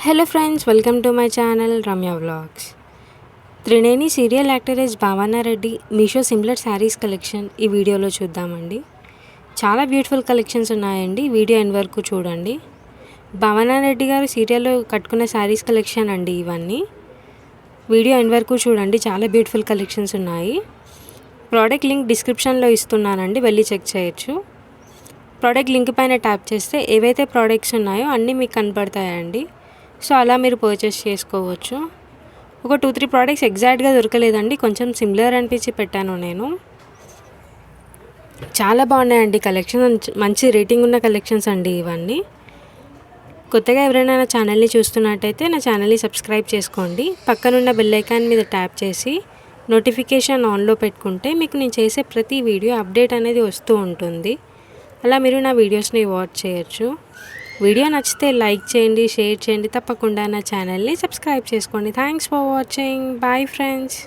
Hello friends, welcome to my channel Ramya vlogs. Trinayani serial actress Bhavana Reddy Meesho similar saris collection ఈ వీడియోలో చూద్దామండి. చాలా బ్యూటిఫుల్ కలెక్షన్స్ ఉన్నాయండి. వీడియో ఎండ్ వరకు చూడండి. భావన రెడ్డి గారు సీరియల్లో కట్టుకున్న శారీస్ కలెక్షన్ అండి ఇవన్నీ. వీడియో ఎండ్ వరకు చూడండి. చాలా బ్యూటిఫుల్ కలెక్షన్స్ ఉన్నాయి. ప్రోడక్ట్ లింక్ డిస్క్రిప్షన్లో ఇస్తున్నానండి, వెళ్ళి చెక్ చేయొచ్చు. ప్రోడక్ట్ లింక్ పైన ట్యాప్ చేస్తే ఏవైతే ప్రోడక్ట్స్ ఉన్నాయో అన్నీ మీకు కనపడతాయండి. సో అలా మీరు పర్చేస్ చేసుకోవచ్చు. ఒక 2-3 ప్రోడక్ట్స్ ఎగ్జాక్ట్గా దొరకలేదండి, కొంచెం సిమిలర్ అనిపించి పెట్టాను నేను. చాలా బాగున్నాయండి కలెక్షన్, మంచి రేటింగ్ ఉన్న కలెక్షన్స్ అండి ఇవన్నీ. కొత్తగా ఎవరైనా నా ఛానల్ని చూస్తున్నట్టయితే నా ఛానల్ని సబ్స్క్రైబ్ చేసుకోండి. పక్కనున్న బెల్ ఐకాన్ మీద ట్యాప్ చేసి నోటిఫికేషన్ ఆన్లో పెట్టుకుంటే మీకు నేను చేసే ప్రతి వీడియో అప్డేట్ అనేది వస్తూ ఉంటుంది. అలా మీరు నా వీడియోస్ని వాచ్ చేయొచ్చు. వీడియో నచ్చితే లైక్ చేయండి, షేర్ చేయండి. తప్పకుండా నా ఛానల్ని సబ్స్క్రైబ్ చేసుకోండి. Thanks for watching. Bye friends.